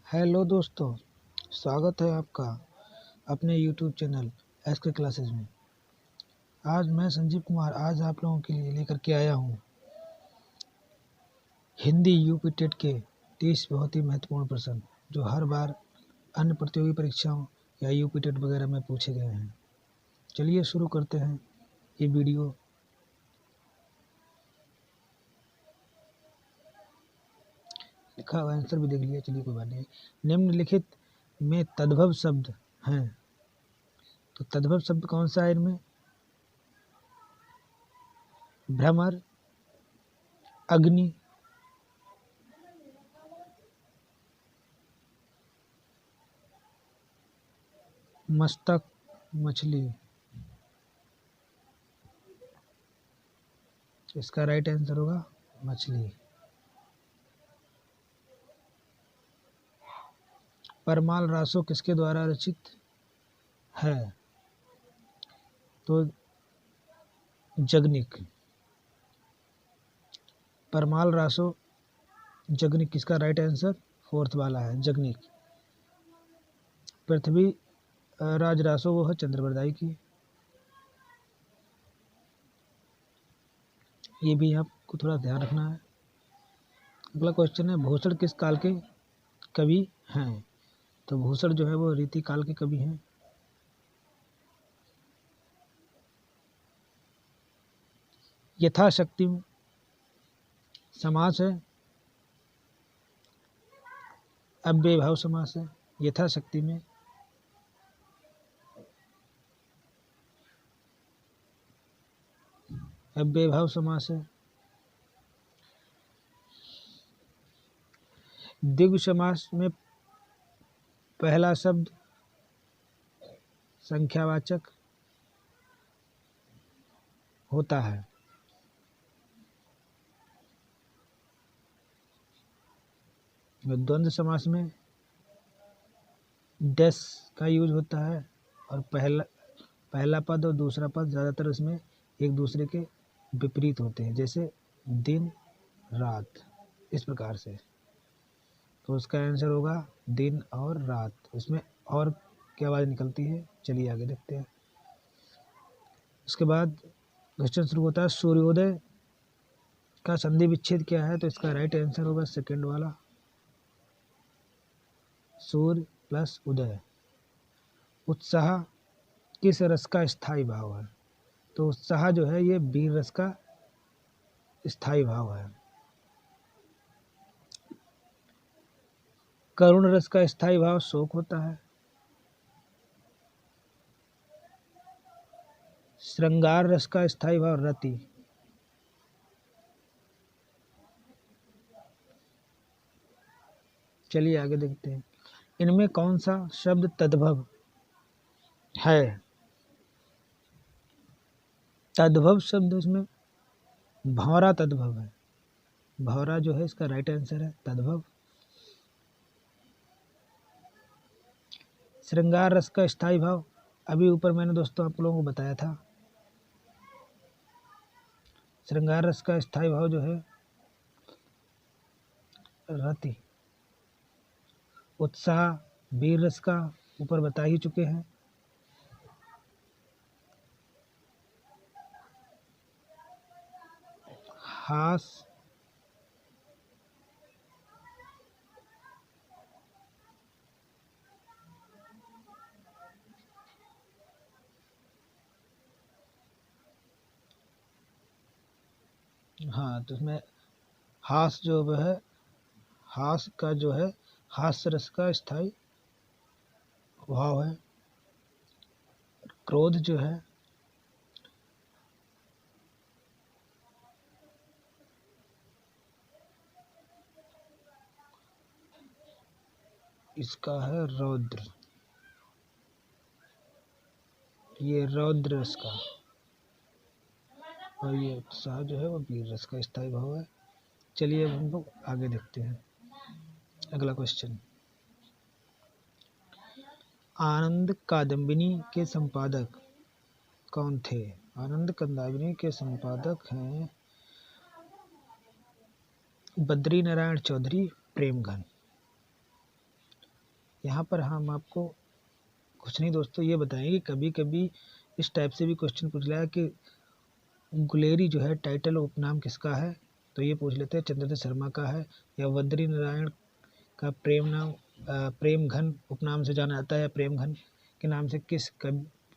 Hello दोस्तों, स्वागत है आपका अपने यूट्यूब चैनल एसके क्लासेस में। आज मैं संजीव कुमार आज आप लोगों के लिए लेकर के आया हूँ हिंदी यूपी टेट के 30 बहुत ही महत्वपूर्ण प्रश्न जो हर बार अन्य प्रतियोगी परीक्षाओं या यूपी टेट वगैरह में पूछे गए हैं। चलिए शुरू करते हैं ये वीडियो। लिखा हुआ आंसर भी देख लिया, चलिए कोई बात नहीं। निम्नलिखित में तद्भव शब्द हैं, तो तद्भव शब्द कौन सा है इनमें? भ्रमर, अग्नि, मस्तक, मछली। इसका राइट आंसर होगा मछली। परमाल रासो किसके द्वारा रचित है? तो जगनिक। परमाल रासो जगनिक, किसका राइट आंसर फोर्थ वाला है, जगनिक। पृथ्वी राज रासो वो है चंद्रबरदाई की। ये भी आपको थोड़ा ध्यान रखना है। अगला क्वेश्चन है, भूषण किस काल के कवि हैं? तो भूषण जो है वो रीति काल के कवि हैं। यथाशक्ति समास है, अव्ययभाव समास है। यथाशक्ति में अव्ययभाव समास है। द्विगु समास में पहला शब्द संख्यावाचक होता है। द्वंद्व समास में डैश का यूज होता है और पहला पद और दूसरा पद ज़्यादातर इसमें एक दूसरे के विपरीत होते हैं, जैसे दिन रात, इस प्रकार से। तो उसका आंसर होगा दिन और रात। इसमें और क्या आवाज़ निकलती है, चलिए आगे देखते हैं। उसके बाद क्वेश्चन शुरू होता है, सूर्योदय का संधि विच्छेद क्या है? तो इसका राइट आंसर होगा सेकंड वाला, सूर्य प्लस उदय। उत्साह किस रस का स्थायी भाव है? तो उत्साह जो है ये वीर रस का स्थायी भाव है। करुण रस का स्थायी भाव शोक होता है। श्रृंगार रस का स्थायी भाव रति। चलिए आगे देखते हैं, इनमें कौन सा शब्द तद्भव है? तद्भव शब्द इसमें भौरा तद्भव है। भौरा जो है इसका राइट आंसर है तद्भव। श्रृंगार रस का स्थायी भाव अभी ऊपर मैंने दोस्तों आप लोगों को बताया था। श्रृंगार रस का स्थायी भाव जो है रति। उत्साह वीर रस का ऊपर बता ही चुके हैं। हास हाँ, तो इसमें हास जो है, हास का जो है हास्य रस का स्थायी भाव है। क्रोध जो है इसका है रौद्र, ये रौद्र रस का। और ये उत्साह जो है वो वीर रस का स्थायी भाव है। चलिए अब हम लोग आगे देखते हैं अगला क्वेश्चन। आनंद कादम्बिनी के संपादक कौन थे? आनंद कादम्बिनी के संपादक हैं बद्री नारायण चौधरी प्रेमघन। यहाँ पर हम आपको कुछ नहीं दोस्तों ये बताएंगे, कभी कभी इस टाइप से भी क्वेश्चन पूछ लिया कि गुलेरी जो है टाइटल उपनाम किसका है, तो ये पूछ लेते हैं चंद्रशेखर शर्मा का है, या बद्री नारायण का प्रेम नाम प्रेम घन उपनाम से जाना जाता है, या प्रेम घन के नाम से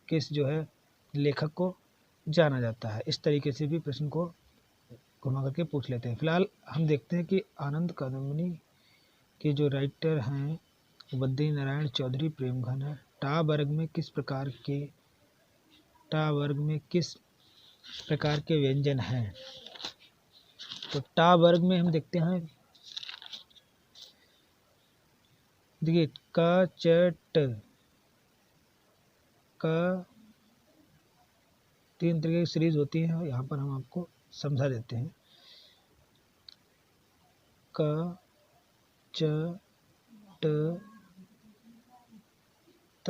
किस जो है लेखक को जाना जाता है। इस तरीके से भी प्रश्न को घुमा करके पूछ लेते हैं। फिलहाल हम देखते हैं कि आनंद कादम्बनी के जो राइटर हैं बद्री नारायण चौधरी प्रेम घन है। टा वर्ग में किस प्रकार के व्यंजन हैं, तो टा वर्ग में हम देखते हैं, देखिए क च ट का 3 तरीके की सीरीज होती है, यहाँ पर हम आपको समझा देते हैं। क च ट त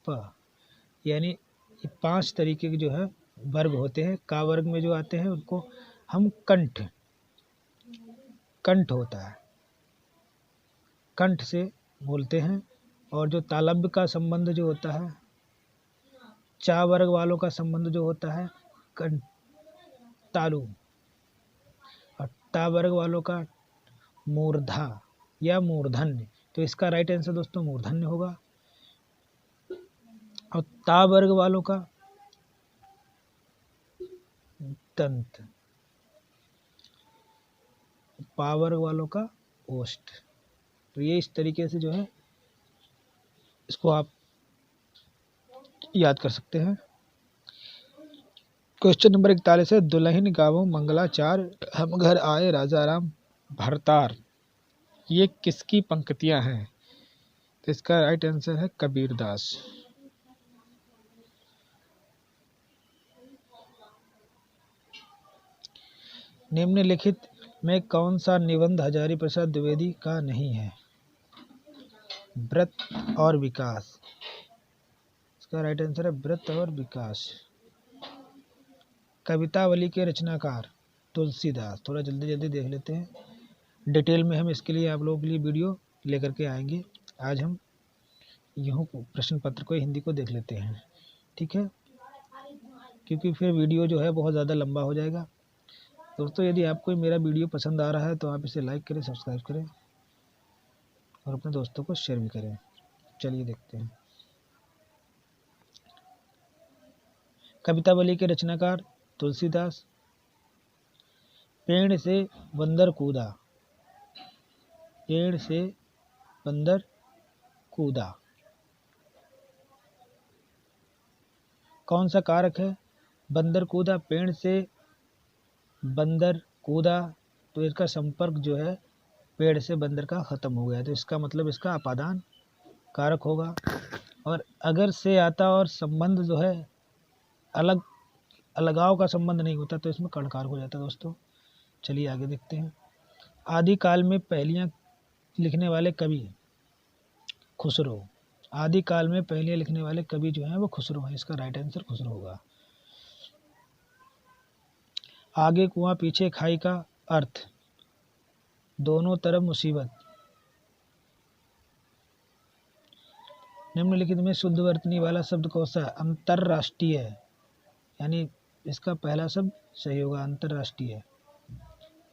प, यानी ये 5 तरीके के जो है वर्ग होते हैं। का वर्ग में जो आते हैं उनको हम कंठ होता है, कंठ से बोलते हैं। और जो तालव्य का संबंध जो होता है, चा वर्ग वालों का संबंध जो होता है कंठ तालु, और टा वर्ग वालों का मूर्धा या मूर्धन्य, तो इसका राइट आंसर दोस्तों मूर्धन्य होगा। और ता वर्ग वालों का दंत, पा वर्ग वालों का ओष्ठ। तो ये इस तरीके से जो है इसको आप याद कर सकते हैं। क्वेश्चन नंबर 41 है, दुल्हन गावो मंगलाचार हम घर आए राजा राम भरतार, ये किसकी पंक्तियां हैं, तो इसका राइट आंसर है कबीरदास। निम्नलिखित में कौन सा निबंध हजारी प्रसाद द्विवेदी का नहीं है, व्रत और विकास, इसका राइट आंसर है व्रत और विकास। कवितावली के रचनाकार तुलसीदास, थोड़ा जल्दी जल्दी देख लेते हैं, डिटेल में हम इसके लिए आप लोगों के लिए वीडियो लेकर के आएंगे। आज हम यूँ प्रश्न पत्र को हिंदी को देख लेते हैं, ठीक है, क्योंकि फिर वीडियो जो है बहुत ज़्यादा लंबा हो जाएगा। दोस्तों यदि आपको मेरा वीडियो पसंद आ रहा है तो आप इसे लाइक करें, सब्सक्राइब करें और अपने दोस्तों को शेयर भी करें। चलिए देखते हैं। कवितावली के रचनाकार तुलसीदास। पेड़ से बंदर कूदा, पेड़ से बंदर कूदा, कौन सा कारक है, बंदर कूदा, पेड़ से बंदर कूदा, तो इसका संपर्क जो है पेड़ से बंदर का खत्म हो गया, तो इसका मतलब इसका अपादान कारक होगा। और अगर से आता और संबंध जो है अलगाव का संबंध नहीं होता तो इसमें कर्णकारक हो जाता है दोस्तों। चलिए आगे देखते हैं। आदिकाल में पहेलियाँ लिखने वाले कवि खुसरो, आदिकाल में पहेलियाँ लिखने वाले कवि जो हैं वो खुसरो हैं, इसका राइट आंसर खुसरो होगा। आगे कुआं पीछे खाई का अर्थ, दोनों तरफ मुसीबत। निम्नलिखित में शुद्ध वर्तनी वाला शब्द कौन सा है, अंतरराष्ट्रीय, यानी इसका पहला शब्द सही होगा अंतरराष्ट्रीय।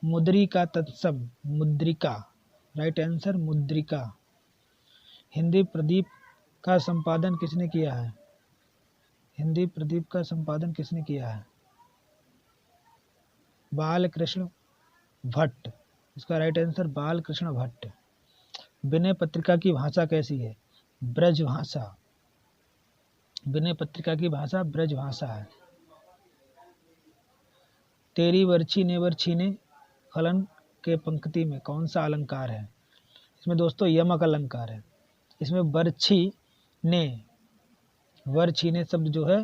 मुद्रिका तत्सम, मुद्रिका, राइट आंसर मुद्रिका। हिंदी प्रदीप का संपादन किसने किया है, हिंदी प्रदीप का संपादन किसने किया है, बालकृष्ण भट्ट, इसका राइट आंसर बालकृष्ण भट्ट। विनय पत्रिका की भाषा कैसी है, ब्रज भाषा, विनय पत्रिका की भाषा ब्रज भाषा है। तेरी बरछी ने बरछी फलन के पंक्ति में कौन सा अलंकार है, इसमें दोस्तों यमक अलंकार है। इसमें बरछी ने शब्द जो है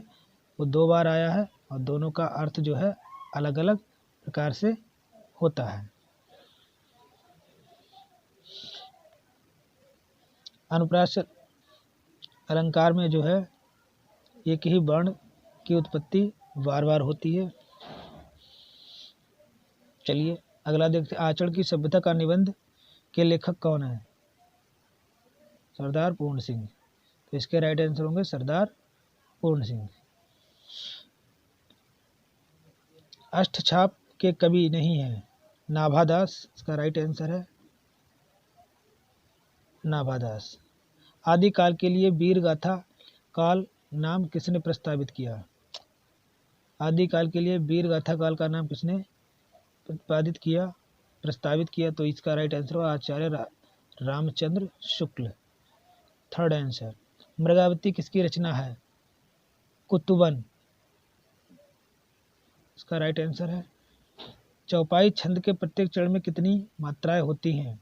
वो 2 बार आया है और दोनों का अर्थ जो है अलग अलग प्रकार से होता है। अनुप्रास अलंकार में जो है एक ही वर्ण की उत्पत्ति बार बार होती है। चलिए अगला देखते हैं। आचरण की सभ्यता का निबंध के लेखक कौन है, सरदार पूर्ण सिंह। तो इसके राइट आंसर होंगे सरदार पूर्ण सिंह। अष्टछाप के कवि नहीं है नाभादास, इसका राइट आंसर है नाभादास। आदिकाल के लिए वीर गाथा काल नाम किसने प्रस्तावित किया? आदिकाल के लिए वीर गाथा काल का नाम किसने प्रस्तावित किया? तो इसका राइट आंसर होगा आचार्य रामचंद्र शुक्ल। थर्ड आंसर, मृगावती किसकी रचना है? कुतुबन, इसका राइट आंसर है। चौपाई छंद के प्रत्येक चरण में कितनी मात्राएं होती हैं?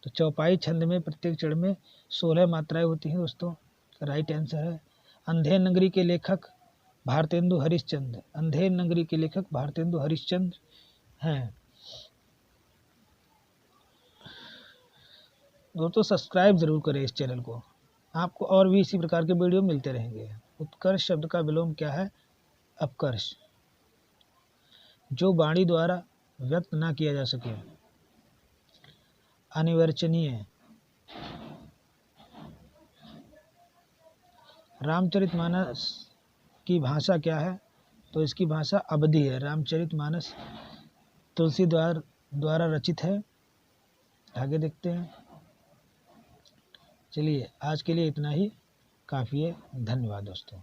तो चौपाई छंद में प्रत्येक चरण में 16 मात्राएं होती हैं दोस्तों, राइट आंसर है। अंधेर नगरी के लेखक भारतेंदु हरिश्चंद्र, अंधेर नगरी के लेखक भारतेंदु हरिश्चंद्र हैं। दोस्तों सब्सक्राइब जरूर करें इस चैनल को, आपको और भी इसी प्रकार के वीडियो मिलते रहेंगे। उत्कर्ष शब्द का विलोम क्या है? अपकर्ष। जो वाणी द्वारा व्यक्त ना किया जा सके, अनिर्वचनीय। रामचरितमानस की भाषा क्या है? तो इसकी भाषा अवधी है। रामचरितमानस तुलसी द्वारा रचित है। आगे देखते हैं। चलिए आज के लिए इतना ही काफ़ी है। धन्यवाद दोस्तों।